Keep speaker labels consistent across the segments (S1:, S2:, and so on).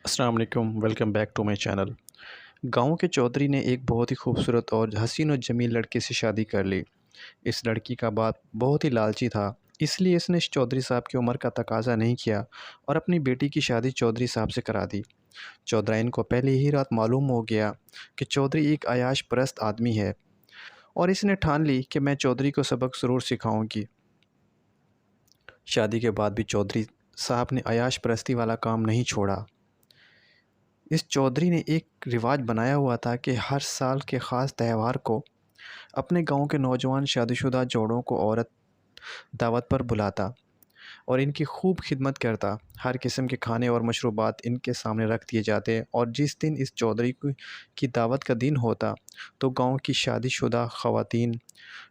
S1: السلام علیکم، welcome back to my channel. گاؤں کے چودھری نے ایک بہت ہی خوبصورت اور حسین و جمیل لڑکے سے شادی کر لی۔ اس لڑکی کا باپ بہت ہی لالچی تھا، اس لیے اس نے چودھری صاحب کی عمر کا تقاضا نہیں کیا اور اپنی بیٹی کی شادی چودھری صاحب سے کرا دی۔ چودھرائن کو پہلے ہی رات معلوم ہو گیا کہ چودھری ایک عیاش پرست آدمی ہے اور اس نے ٹھان لی کہ میں چودھری کو سبق ضرور سکھاؤں گی۔ شادی کے بعد بھی چودھری صاحب نے عیاش پرستی والا کام نہیں چھوڑا۔ اس چودھری نے ایک رواج بنایا ہوا تھا کہ ہر سال کے خاص تہوار کو اپنے گاؤں کے نوجوان شادی شدہ جوڑوں کو عورت دعوت پر بلاتا اور ان کی خوب خدمت کرتا۔ ہر قسم کے کھانے اور مشروبات ان کے سامنے رکھ دیے جاتے اور جس دن اس چودھری کی دعوت کا دن ہوتا تو گاؤں کی شادی شدہ خواتین،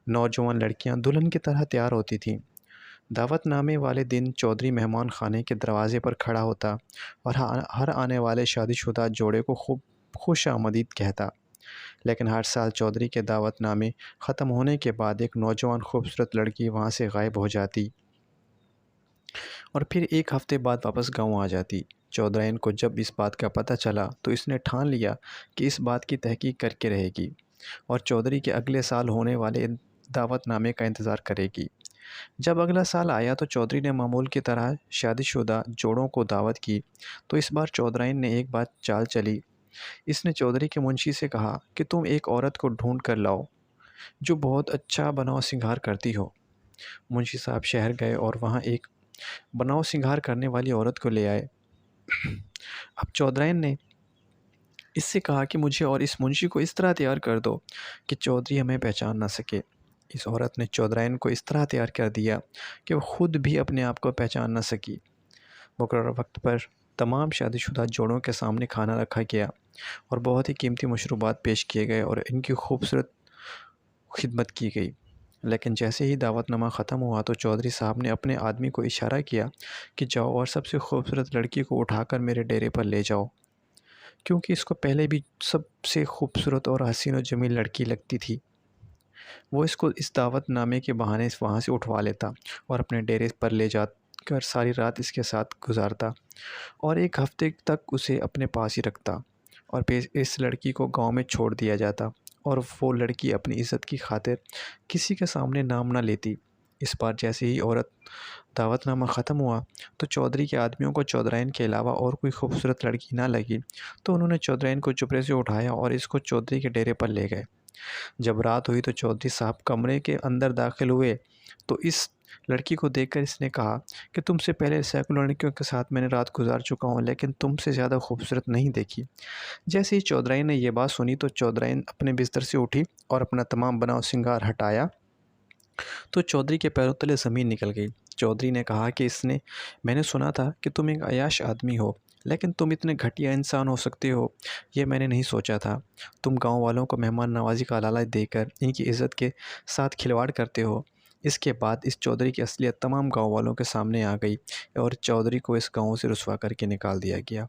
S1: نوجوان لڑکیاں دلہن کی طرح تیار ہوتی تھیں۔ دعوت نامے والے دن چودھری مہمان خانے کے دروازے پر کھڑا ہوتا اور ہر آنے والے شادی شدہ جوڑے کو خوب خوش آمدید کہتا۔ لیکن ہر سال چودھری کے دعوت نامے ختم ہونے کے بعد ایک نوجوان خوبصورت لڑکی وہاں سے غائب ہو جاتی اور پھر ایک ہفتے بعد واپس گاؤں آ جاتی۔ چودھرائن کو جب اس بات کا پتہ چلا تو اس نے ٹھان لیا کہ اس بات کی تحقیق کر کے رہے گی اور چودھری کے اگلے سال ہونے والے دعوت نامے کا انتظار کرے گی۔ جب اگلا سال آیا تو چودھری نے معمول کی طرح شادی شدہ جوڑوں کو دعوت کی تو اس بار چودھرائن نے ایک بات چال چلی۔ اس نے چودھری کے منشی سے کہا کہ تم ایک عورت کو ڈھونڈ کر لاؤ جو بہت اچھا بناؤ سنگھار کرتی ہو۔ منشی صاحب شہر گئے اور وہاں ایک بناؤ سنگھار کرنے والی عورت کو لے آئے۔ اب چودھرائن نے اس سے کہا کہ مجھے اور اس منشی کو اس طرح تیار کر دو کہ چودھری ہمیں پہچان نہ سکے۔ اس عورت نے چودھرائن کو اس طرح تیار کر دیا کہ وہ خود بھی اپنے آپ کو پہچان نہ سکی۔ مقررہ وقت پر تمام شادی شدہ جوڑوں کے سامنے کھانا رکھا گیا اور بہت ہی قیمتی مشروبات پیش کیے گئے اور ان کی خوبصورت خدمت کی گئی۔ لیکن جیسے ہی دعوت نامہ ختم ہوا تو چودھری صاحب نے اپنے آدمی کو اشارہ کیا کہ جاؤ اور سب سے خوبصورت لڑکی کو اٹھا کر میرے ڈیرے پر لے جاؤ، کیونکہ اس کو پہلے بھی سب سے خوبصورت اور حسین و جمیل لڑکی لگتی تھی۔ وہ اس کو اس دعوت نامے کے بہانے وہاں سے اٹھوا لیتا اور اپنے ڈیرے پر لے جا کر ساری رات اس کے ساتھ گزارتا اور ایک ہفتے تک اسے اپنے پاس ہی رکھتا اور پھر اس لڑکی کو گاؤں میں چھوڑ دیا جاتا اور وہ لڑکی اپنی عزت کی خاطر کسی کے سامنے نام نہ لیتی۔ اس بار جیسے ہی دعوت نامہ ختم ہوا تو چودھری کے آدمیوں کو چودھرائن کے علاوہ اور کوئی خوبصورت لڑکی نہ لگی تو انہوں نے چودھرائن کو چپرے سے اٹھایا اور اس کو چودھری کے ڈیرے پر لے گئے۔ جب رات ہوئی تو چودھری صاحب کمرے کے اندر داخل ہوئے تو اس لڑکی کو دیکھ کر اس نے کہا کہ تم سے پہلے سینکڑوں لڑکیوں کے ساتھ میں نے رات گزار چکا ہوں لیکن تم سے زیادہ خوبصورت نہیں دیکھی۔ جیسے ہی چودھرائن نے یہ بات سنی تو چودھرائن اپنے بستر سے اٹھی اور اپنا تمام بناؤ سنگھار ہٹایا تو چودھری کے پیروں تلے زمین نکل گئی۔ چودھری نے کہا کہ میں نے سنا تھا کہ تم ایک عیاش آدمی ہو لیکن تم اتنے گھٹیا انسان ہو سکتے ہو یہ میں نے نہیں سوچا تھا۔ تم گاؤں والوں کو مہمان نوازی کا لالچ دے کر ان کی عزت کے ساتھ کھلواڑ کرتے ہو۔ اس کے بعد اس چودھری کی اصلیت تمام گاؤں والوں کے سامنے آ گئی اور چودھری کو اس گاؤں سے رسوا کر کے نکال دیا گیا۔